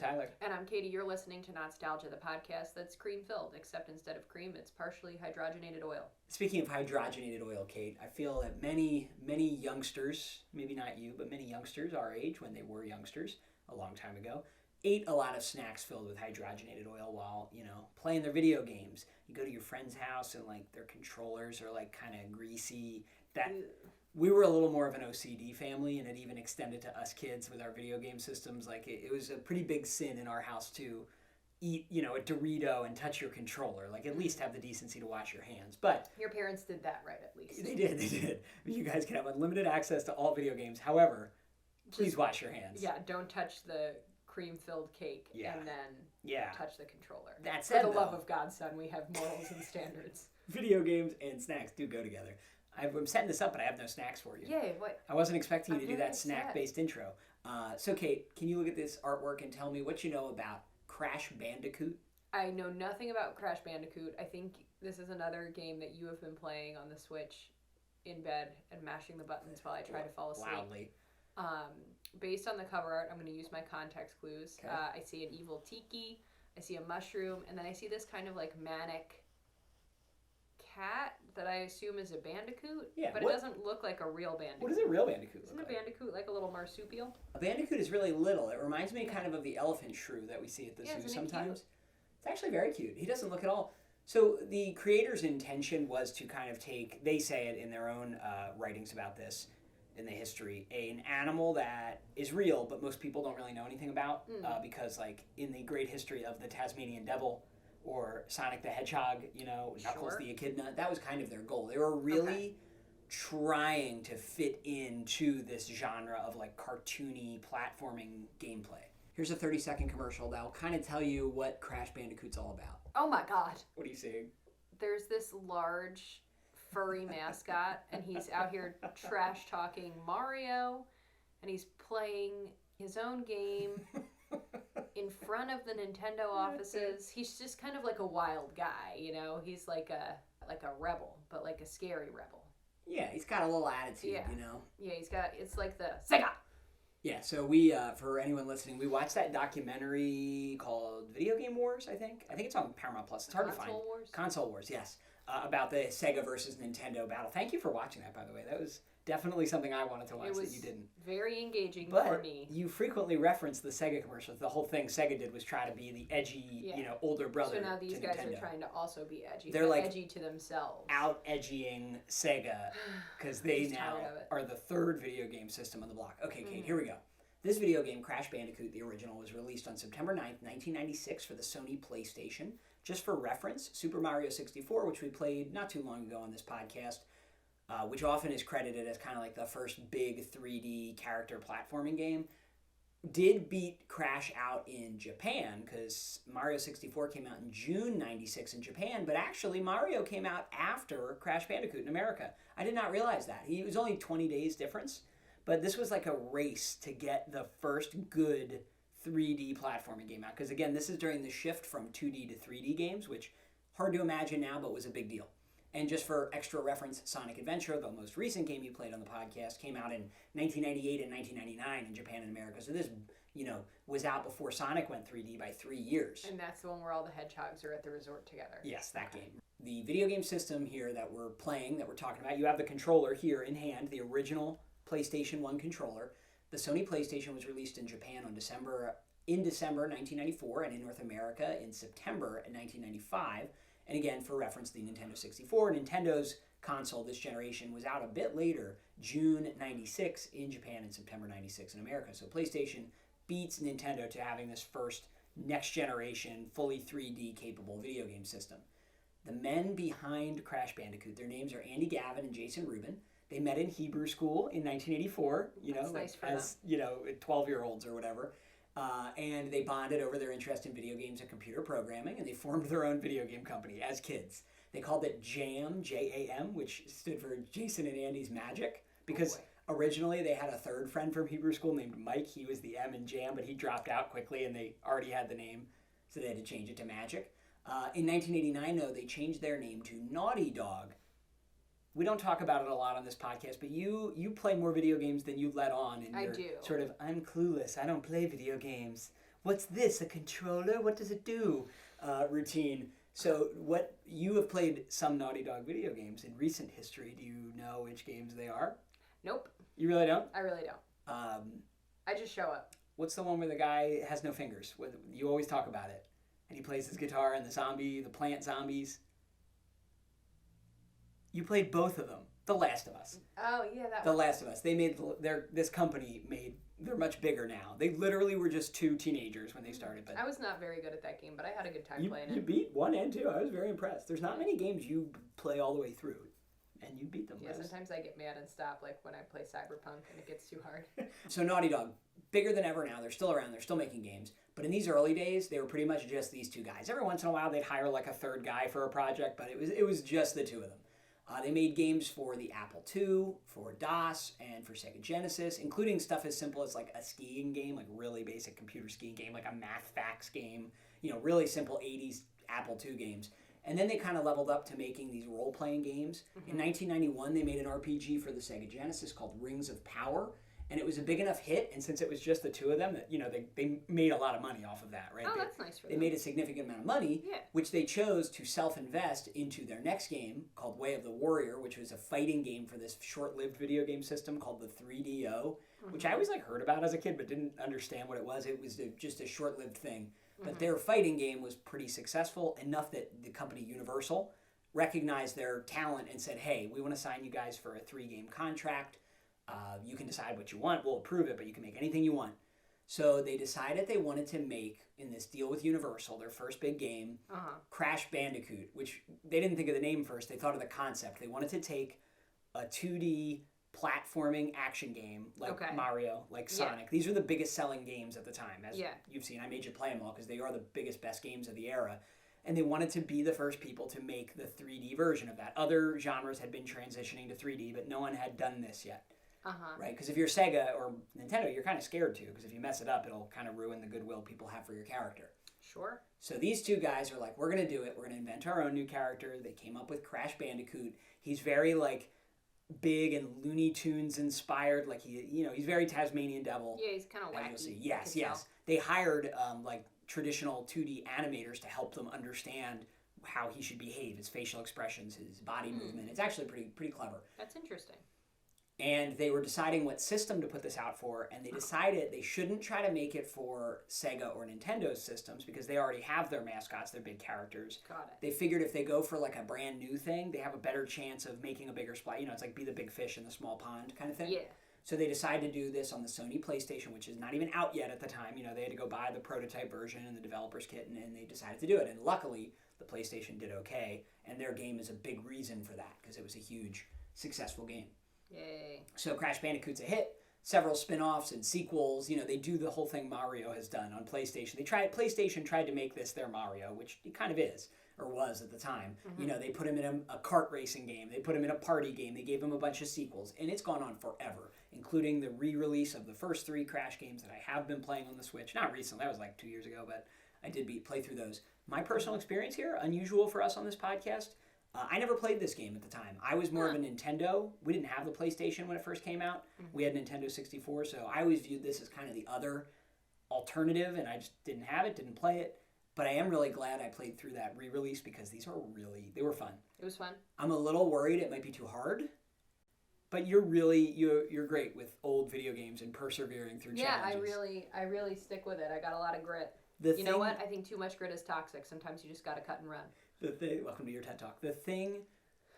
Tyler. And I'm Katie. You're listening to Not-Stalgia, the podcast that's cream-filled, except instead of cream, it's partially hydrogenated oil. Speaking of hydrogenated oil, Kate, I feel that many youngsters, maybe not you, but many youngsters our age, when they were youngsters a long time ago, ate a lot of snacks filled with hydrogenated oil while, playing their video games. You go to your friend's house and, their controllers are, kind of greasy. We were a little more of an OCD family, and it even extended to us kids with our video game systems. It was a pretty big sin in our house to eat, a Dorito and touch your controller. At least have the decency to wash your hands. But your parents did that right, at least. They did. You guys can have unlimited access to all video games. However, please wash your hands. Yeah, don't touch the cream-filled cake and then touch the controller. That's For the love of God, son, we have morals and standards. Video games and snacks do go together. I'm setting this up, but I have no snacks for you. Yay, what? I wasn't expecting you to do that snack-based intro. So, Kate, can you look at this artwork and tell me what you know about Crash Bandicoot? I know nothing about Crash Bandicoot. I think this is another game that you have been playing on the Switch in bed and mashing the buttons while I try to fall asleep. Loudly. Based on the cover art, I'm going to use my context clues. Okay. I see an evil tiki, I see a mushroom, and then I see this kind of manic cat that I assume is a bandicoot. Yeah, but it doesn't look like a real bandicoot. What does a real bandicoot Isn't look a bandicoot like a little marsupial? A bandicoot is really little. It reminds me kind of the elephant shrew that we see at the zoo sometimes. Cute? It's actually very cute. He doesn't look at all. So the creator's intention was to kind of take, they say it in their own writings about this, in the history, an animal that is real, but most people don't really know anything about because, in the great history of the Tasmanian Devil or Sonic the Hedgehog, Knuckles the Echidna, that was kind of their goal. They were really trying to fit into this genre of, cartoony platforming gameplay. Here's a 30-second commercial that'll kind of tell you what Crash Bandicoot's all about. Oh my God. What are you seeing? There's this large furry mascot, and he's out here trash-talking Mario, and he's playing his own game in front of the Nintendo offices. He's just kind of like a wild guy, He's like a rebel, but a scary rebel. Yeah, he's got a little attitude, Yeah, it's like the Sega. Yeah, so we, for anyone listening, we watched that documentary called Video Game Wars, I think. I think it's on Paramount Plus. It's hard to find. Console Wars? Console Wars, yes. About the Sega versus Nintendo battle. Thank you for watching that, by the way. That was definitely something I wanted to watch that you didn't. Very engaging for me. You frequently reference the Sega commercials. The whole thing Sega did was try to be the edgy, older brother. So now these guys Nintendo. are trying to also be edgy. They're edgy to themselves. Out-edgying Sega because they now are the third video game system on the block. Okay, Kate, here we go. This video game, Crash Bandicoot, the original, was released on September 9th, 1996 for the Sony PlayStation. Just for reference, Super Mario 64, which we played not too long ago on this podcast, which often is credited as kind of the first big 3D character platforming game, did beat Crash out in Japan, because Mario 64 came out in June 96 in Japan, but actually Mario came out after Crash Bandicoot in America. I did not realize that. It was only 20 days difference, but this was like a race to get the first good 3D platforming game out, because again, this is during the shift from 2D to 3D games, which hard to imagine now, but was a big deal. And just for extra reference, Sonic Adventure, the most recent game you played on the podcast, came out in 1998 and 1999 in Japan and America. So this, was out before Sonic went 3D by 3 years. And that's the one where all the hedgehogs are at the resort together. Yes, that game. The video game system here that we're playing, that we're talking about, you have the controller here in hand, the original PlayStation 1 controller. The Sony PlayStation was released in Japan in December 1994, and in North America in September 1995. And again, for reference, the Nintendo 64, Nintendo's console this generation, was out a bit later, June 96 in Japan and September 96 in America. So PlayStation beats Nintendo to having this first next generation, fully 3D capable video game system. The men behind Crash Bandicoot, their names are Andy Gavin and Jason Rubin. They met in Hebrew school in 1984, nice as 12-year-olds or whatever. And they bonded over their interest in video games and computer programming, and they formed their own video game company as kids. They called it JAM, J-A-M, which stood for Jason and Andy's Magic, because originally they had a third friend from Hebrew school named Mike. He was the M in JAM, but he dropped out quickly, and they already had the name, so they had to change it to Magic. In 1989, though, they changed their name to Naughty Dog. We don't talk about it a lot on this podcast, but you play more video games than you let on in your sort of, I'm clueless, I don't play video games what's this, a controller? What does it do? Routine. So what you have played some Naughty Dog video games in recent history. Do you know which games they are? Nope. You really don't? I really don't. I just show up. What's the one where the guy has no fingers? You always talk about it. And he plays his guitar and the plant zombies. You played both of them. The Last of Us. Oh, yeah, that The one. Last of Us. This company they're much bigger now. They literally were just two teenagers when they started. But I was not very good at that game, but I had a good time playing it. You beat 1 and 2. I was very impressed. There's not many games you play all the way through, and you beat them. Yeah, sometimes I get mad and stop, like when I play Cyberpunk and it gets too hard. So Naughty Dog, bigger than ever now. They're still around. They're still making games. But in these early days, they were pretty much just these two guys. Every once in a while, they'd hire like a third guy for a project, but it was just the two of them. They made games for the Apple II, for DOS, and for Sega Genesis, including stuff as simple as like a skiing game, like really basic computer skiing game, like a math facts game, really simple 80s Apple II games. And then they kind of leveled up to making these role-playing games. Mm-hmm. In 1991, they made an RPG for the Sega Genesis called Rings of Power, and it was a big enough hit, and since it was just the two of them, that they made a lot of money off of that, right? Oh, that's nice for them. They made a significant amount of money, yeah. Which they chose to self-invest into their next game called Way of the Warrior, which was a fighting game for this short-lived video game system called the 3DO, mm-hmm. which I always heard about as a kid but didn't understand what it was. It was just a short-lived thing. But their fighting game was pretty successful, enough that the company Universal recognized their talent and said, hey, we want to sign you guys for a 3-game contract. You can decide what you want. We'll approve it, but you can make anything you want. So they decided they wanted to make, in this deal with Universal, their first big game, Crash Bandicoot, which they didn't think of the name first. They thought of the concept. They wanted to take a 2D platforming action game like Mario, like Sonic. These are the biggest selling games at the time, as you've seen. I made you play them all because they are the biggest, best games of the era. And they wanted to be the first people to make the 3D version of that. Other genres had been transitioning to 3D, but no one had done this yet. Right? Because if you're Sega or Nintendo, you're kind of scared to, because if you mess it up, it'll kind of ruin the goodwill people have for your character. Sure. So these two guys are like, we're going to do it. We're going to invent our own new character. They came up with Crash Bandicoot. He's very, big and Looney Tunes inspired. He's very Tasmanian Devil. Yeah, he's kind of wacky. You'll see. Yes. They hired, traditional 2D animators to help them understand how he should behave, his facial expressions, his body movement. It's actually pretty clever. That's interesting. And they were deciding what system to put this out for, and they decided they shouldn't try to make it for Sega or Nintendo's systems because they already have their mascots, their big characters. Got it. They figured if they go for a brand new thing, they have a better chance of making a bigger splash. It's like be the big fish in the small pond kind of thing. Yeah. So they decided to do this on the Sony PlayStation, which is not even out yet at the time. They had to go buy the prototype version and the developer's kit, and they decided to do it. And luckily, the PlayStation did okay, and their game is a big reason for that because it was a huge, successful game. Yay. So Crash Bandicoot's a hit. Several spin-offs and sequels. They do the whole thing Mario has done on PlayStation. PlayStation tried to make this their Mario, which it kind of is, or was at the time. Mm-hmm. They put him in a kart racing game. They put him in a party game. They gave him a bunch of sequels. And it's gone on forever, including the re-release of the first 3 Crash games that I have been playing on the Switch. Not recently. That was 2 years ago, but I did play through those. My personal experience here, unusual for us on this podcast, I never played this game at the time. I was more of a Nintendo. We didn't have the PlayStation when it first came out. Mm-hmm. We had Nintendo 64, so I always viewed this as kind of the other alternative, and I just didn't have it, didn't play it. But I am really glad I played through that re-release because they were fun. It was fun. I'm a little worried it might be too hard, but you're great with old video games and persevering through challenges. Yeah, I really stick with it. I got a lot of grit. You know what? I think too much grit is toxic. Sometimes you just got to cut and run. Welcome to your TED Talk. The thing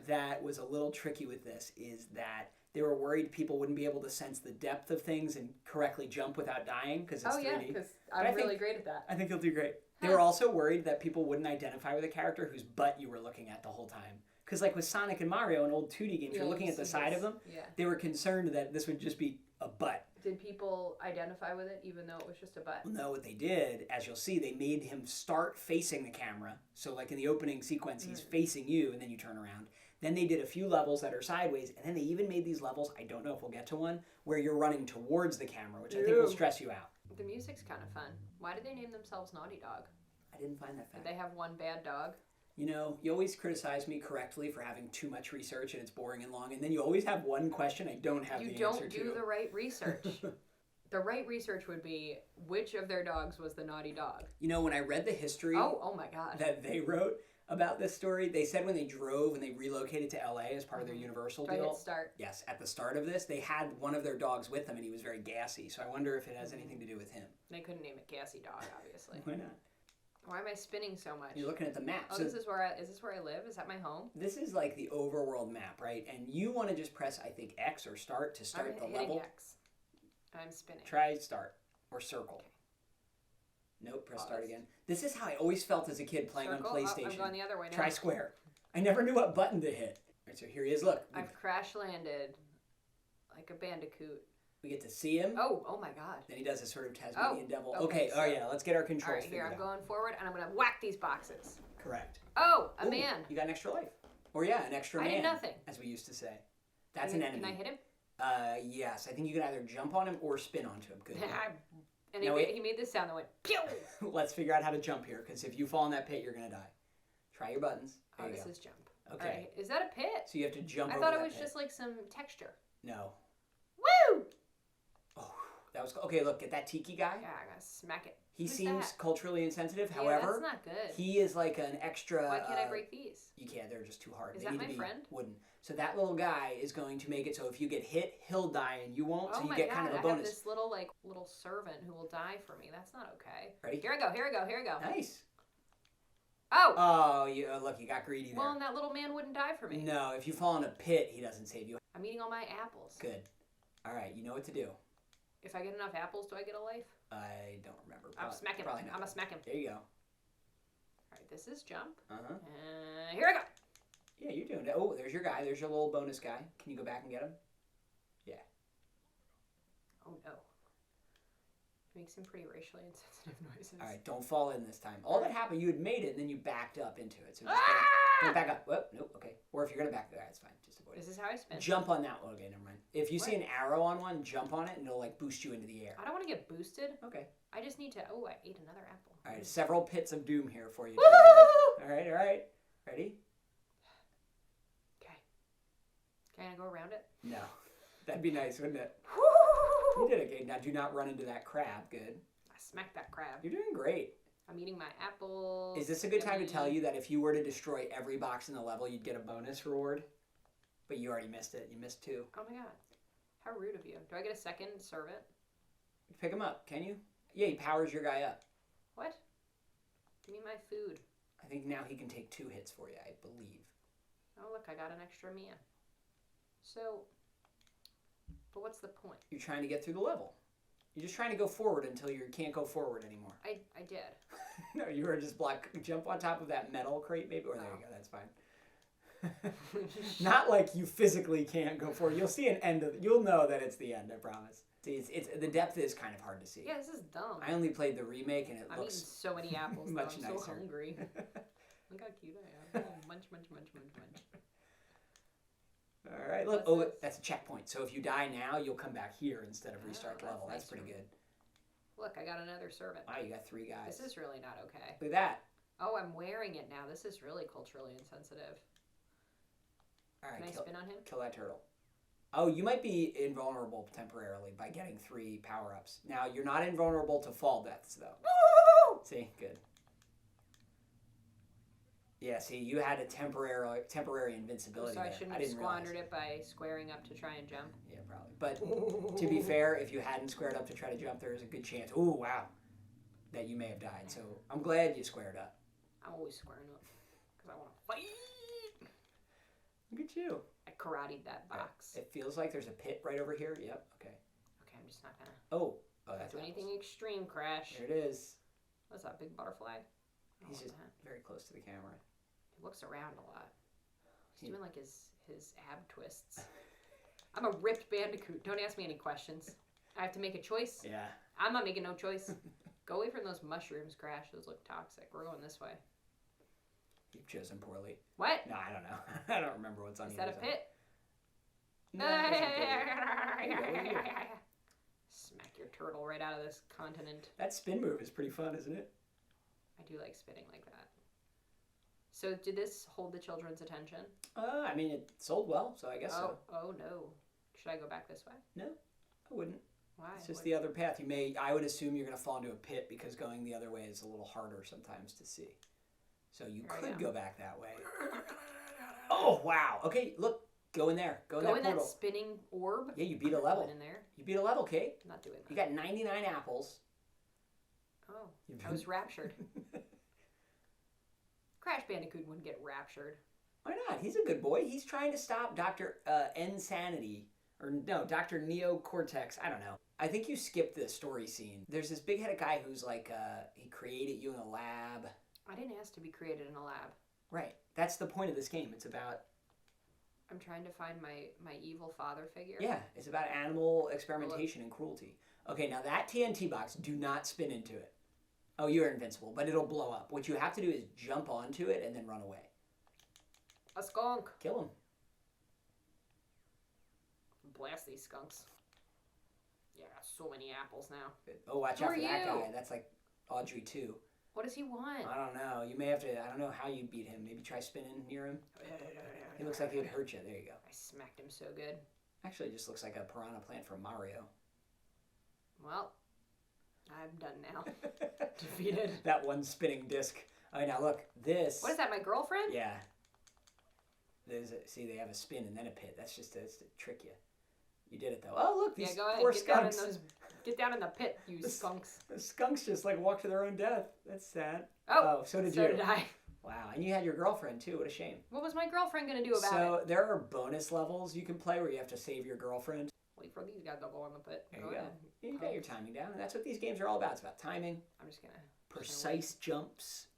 that was a little tricky with this is that they were worried people wouldn't be able to sense the depth of things and correctly jump without dying because it's 3D. Yeah, because I'm really great at that. I think you'll do great. They were also worried that people wouldn't identify with a character whose butt you were looking at the whole time. Because with Sonic and Mario and old 2D games, you're looking at the side of them. Yeah. They were concerned that this would just be a butt. Did people identify with it even though it was just a butt? Well, no, what they did, as you'll see, they made him start facing the camera. So in the opening sequence, he's facing you, and then you turn around. Then they did a few levels that are sideways, and then they even made these levels, I don't know if we'll get to one, where you're running towards the camera, which I think will stress you out. The music's kind of fun. Why did they name themselves Naughty Dog? I didn't find that fact. Did they have one bad dog? You always criticize me correctly for having too much research and it's boring and long, and then you always have one question I don't have the answer to. You don't do the right research. The right research would be, which of their dogs was the naughty dog? You know, when I read the history oh my God. that they wrote about this story, they said when they drove and they relocated to LA as part of their Universal deal. I hit start? Yes, at the start of this, they had one of their dogs with them and he was very gassy. So I wonder if it has anything to do with him. They couldn't name it Gassy Dog, obviously. Why not? Why am I spinning so much? You're looking at the map. Oh, so is this where I live? Is that my home? This is like the overworld map, right? And you want to just press, I think, X or start to start the level. X. I'm spinning. Try start or circle. Okay. Nope, press start again. This is how I always felt as a kid playing on PlayStation. I'm going the other way now. Try square. I never knew what button to hit. Right, so here he is. Look. I've crash landed like a bandicoot. We get to see him. Oh my God. Then he does a sort of Tasmanian devil. Okay, oh yeah, let's get our controls figured out. All right, here, I'm going forward, and I'm going to whack these boxes. Correct. Oh, a man. You got an extra life. Or yeah, an extra man. I did nothing. As we used to say. That's an enemy. Can I hit him? Yes. I think you can either jump on him or spin onto him. Good. And he made this sound that went, pew! Let's figure out how to jump here, because if you fall in that pit, you're going to die. Try your buttons. There you go. This is jump. Okay. Right. Is that a pit? So you have to jump over I thought that it was pit. just like some texture. No. Woo! Oh, that was... Okay, look, get that tiki guy. Yeah, I gotta smack it. He seems culturally insensitive. However, that's not good. he is like an extra... Why can't I break these? You can't. They're just too hard. Is they that need my to be friend? Wooden. So that little guy is going to make it so if you get hit, he'll die and you won't. Oh so you my get God, kind of a I bonus. have this little servant who will die for me. That's not okay. Ready? Here I go. Nice. Oh! Oh, look, you got greedy there. Well, and that little man wouldn't die for me. No, if you fall in a pit, he doesn't save you. I'm eating all my apples. Good. All right, you know what to do. If I get enough apples, do I get a life? I don't remember. I'm smack him. I'm gonna smack him. There you go. All right, this is jump. Uh-huh. Here I go. Yeah, you're doing it. Oh, there's your guy. There's your little bonus guy. Can you go back and get him? Yeah. Oh, no. He makes some pretty racially insensitive noises. All right, don't fall in this time. All that happened, you had made it, and then you backed up into it. So just don't back up. Whoop, nope, okay. Or if you're going to back there, that's fine. Just avoid it. This is how I spin. Jump on that one. Okay, never mind. If you see an arrow on one, jump on it, and it'll, like, boost you into the air. I don't want to get boosted. Okay. I just need to... Oh, I ate another apple. All right, several pits of doom here for you. Woo! All right. Ready? Okay. Can I go around it? No. That'd be nice, wouldn't it? Woo! You did it, Kate. Now do not run into that crab. Good. I smacked that crab. You're doing great. I'm eating my apples. Is this a good time to tell you that if you were to destroy every box in the level, you'd get a bonus reward? But you already missed it. You missed 2. Oh my God. How rude of you. Do I get a second servant? Pick him up, can you? Yeah, he powers your guy up. What? Give me my food. I think now he can take 2 hits for you, I believe. Oh, look, I got an extra man. So, but what's the point? You're trying to get through the level. You're just trying to go forward until you can't go forward anymore. I did. No, you were just jump on top of that metal crate maybe. Or there you go, that's fine. Not like you physically can't go forward. You'll see an end of you'll know that it's the end, I promise. See, it's the depth is kind of hard to see. Yeah, this is dumb. I only played the remake and I'm looks eating so many apples. much I'm nicer. so hungry. Look how cute I am. Oh, munch. All right, look. Oh, that's a checkpoint. So if you die now, you'll come back here instead of restart the level. That's pretty good. Look, I got another servant. Wow, you got 3 guys. This is really not okay. Look at that. Oh, I'm wearing it now. This is really culturally insensitive. All right, Can I spin on him? Kill that turtle. Oh, you might be invulnerable temporarily by getting 3 power-ups. Now, you're not invulnerable to fall deaths, though. Woo! See? Good. Yeah, see, you had a temporary invincibility so there. I shouldn't have squandered it by squaring up to try and jump? Yeah, probably. But to be fair, if you hadn't squared up to try to jump, there's a good chance, ooh, wow, that you may have died. So I'm glad you squared up. I'm always squaring up because I want to fight. Look at you. I karate'd that box. It feels like there's a pit right over here. Yep, okay. Okay, I'm just not going to... Oh, that's do anything extreme, Crash. There it is. What's that, big butterfly? He's just very close to the camera. He looks around a lot. He's doing like his ab twists. I'm a ripped bandicoot. Don't ask me any questions. I have to make a choice. Yeah. I'm not making no choice. Go away from those mushrooms, Crash. Those look toxic. We're going this way. You've chosen poorly. What? No, I don't know. I don't remember what's on Is the that a pit? No, Smack your turtle right out of this continent. that spin move is pretty fun, isn't it? I do like spinning like that. So did this hold the children's attention? I mean, it sold well, so I guess so. Oh no. Should I go back this way? No, I wouldn't. Why? It's just the other path. I would assume you're going to fall into a pit because going the other way is a little harder sometimes to see. So you could go back that way. Oh, wow. Okay, look. Go in there. Go in that portal. That spinning orb? Yeah, you beat a level. In there. You beat a level, Kate. I'm not doing that. You got 99 apples. Oh, I was raptured. Crash Bandicoot wouldn't get raptured. Why not? He's a good boy. He's trying to stop Dr. N-Sanity. Or no, Dr. Neocortex. I don't know. I think you skipped the story scene. There's this big-headed guy who's like, he created you in a lab. I didn't ask to be created in a lab. Right. That's the point of this game. It's about... I'm trying to find my evil father figure. Yeah, it's about animal experimentation and cruelty. Okay, now that TNT box, do not spin into it. Oh, you're invincible, but it'll blow up. What you have to do is jump onto it and then run away. A skunk. Kill him. Blast these skunks. Yeah, so many apples now. Oh, watch out for that guy. That's like Audrey too. What does he want? I don't know. You may have to, I don't know how you beat him. Maybe try spinning near him. He looks like he would hurt you. There you go. I smacked him so good. Actually, it just looks like a piranha plant from Mario. Well, I'm done now. Defeated. That one spinning disc. All right, now look, this. What is that, my girlfriend? Yeah. See, they have a spin and then a pit. That's just to trick you. You did it, though. Oh, look, these poor skunks. Get down in the pit, you skunks. The skunks just, like, walk to their own death. That's sad. Oh, so did you. So did I. Wow, and you had your girlfriend, too. What a shame. What was my girlfriend going to do about it? So, there are bonus levels you can play where you have to save your girlfriend. Wait for these guys to go in the pit. There you go. You got your timing down, and that's what these games are all about. It's about timing. I'm just going to... Precise jumps.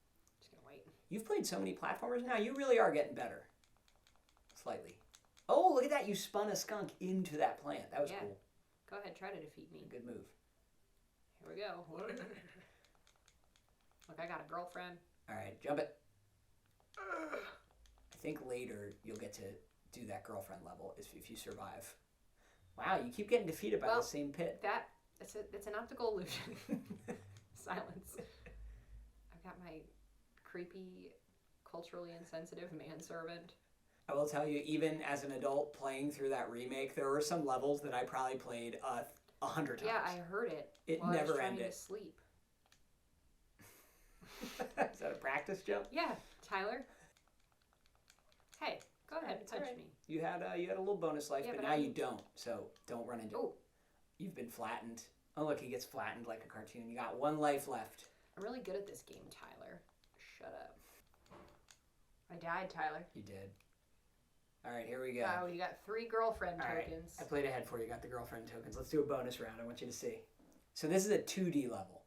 Just going to wait. You've played so many platformers now. You really are getting better. Slightly. Oh, look at that. You spun a skunk into that plant. That was cool. Go ahead. Try to defeat me. Good move. Here we go. Look, I got a girlfriend. All right. Jump it. I think later you'll get to do that girlfriend level if you survive. Wow, you keep getting defeated by the same pit. It's an optical illusion. Silence. I've got my creepy, culturally insensitive manservant. I will tell you, even as an adult playing through that remake, there were some levels that I probably played 100 times. Yeah, I heard it. It while never I was trying ended. To sleep. Is that a practice jump? Yeah, Tyler. Hey, go ahead, punch me. You had a little bonus life, but now you don't. So don't run into it. You've been flattened. Oh look, he gets flattened like a cartoon. You got one life left. I'm really good at this game, Tyler. Shut up. I died, Tyler. You did. All right, here we go. Oh, you got 3 girlfriend tokens. I played ahead for you. Got the girlfriend tokens. Let's do a bonus round. I want you to see. So this is a 2D level.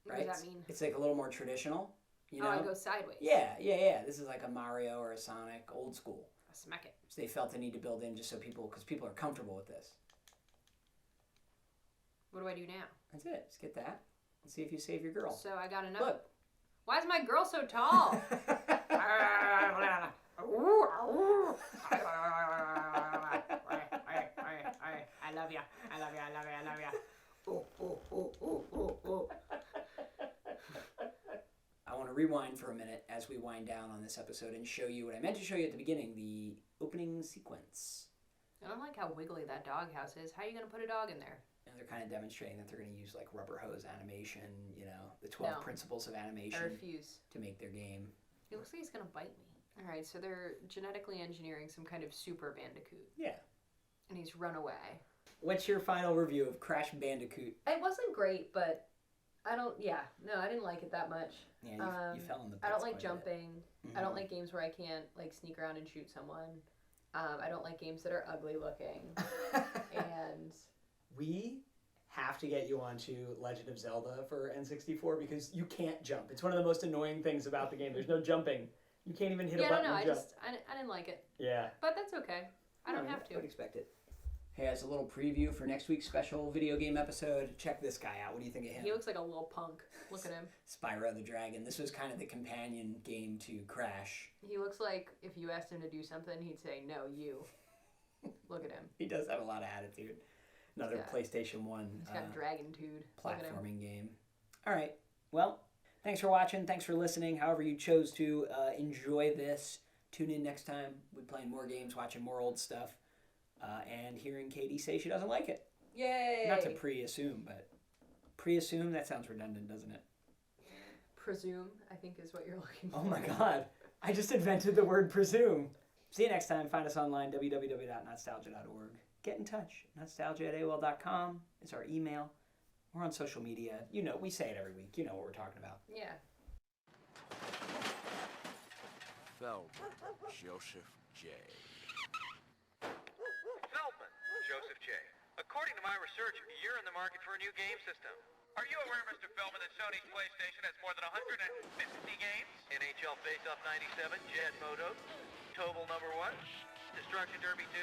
Right? What does that mean? It's like a little more traditional. You know? I go sideways. Yeah. This is like a Mario or a Sonic, old school. I smack it. So they felt the need to build in just so because people are comfortable with this. What do I do now? That's it. Just get that. Let's see if you save your girl. So I got enough. Look. Why is my girl so tall? I love you. I love you. I love you. I love you. I want to rewind for a minute as we wind down on this episode and show you what I meant to show you at the beginning, the opening sequence. I don't like how wiggly that doghouse is. How are you going to put a dog in there? And they're kind of demonstrating that they're going to use like rubber hose animation, the 12 principles of animation. I refuse. To make their game. He looks like he's going to bite me. All right, so they're genetically engineering some kind of super Bandicoot. Yeah. And he's run away. What's your final review of Crash Bandicoot? It wasn't great, but I didn't like it that much. Yeah, you fell in the pits. I don't like jumping. Mm-hmm. I don't like games where I can't like sneak around and shoot someone. I don't like games that are ugly looking. And we have to get you onto Legend of Zelda for N64 because you can't jump. It's one of the most annoying things about the game. There's no jumping. You can't even hit a button and jump. I didn't like it. Yeah. But that's okay. I don't have to. I would expect it. Hey, as a little preview for next week's special video game episode, check this guy out. What do you think of him? He looks like a little punk. Look at him. Spyro the Dragon. This was kind of the companion game to Crash. He looks like if you asked him to do something, he'd say, "No, you." Look at him. He does have a lot of attitude. Another PlayStation 1 he's got dragon-tude. Platforming game. All right. Well, thanks for watching. Thanks for listening. However you chose to enjoy this. Tune in next time. We'll be playing more games, watching more old stuff, and hearing Katie say she doesn't like it. Yay! Not to pre-assume, but pre-assume, that sounds redundant, doesn't it? Presume, I think, is what you're looking for. Oh my god. I just invented the word presume. See you next time. Find us online, www.notstalgia.org. Get in touch. Not-Stalgia@AOL.com is our email. We're on social media. You know, we say it every week. You know what we're talking about. Yeah. Feldman, Joseph J. Feldman, Joseph J. According to my research, you're in the market for a new game system. Are you aware, Mr. Feldman, that Sony's PlayStation has more than 150 games? NHL Face-Off 97, Jet Moto, Tobal #1, Destruction Derby 2,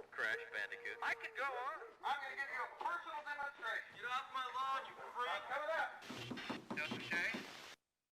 Crash Bandicoot. I could go on. I'm going to give you a personal demonstration. Get off my lawn, you freak. Coming up. Joseph J.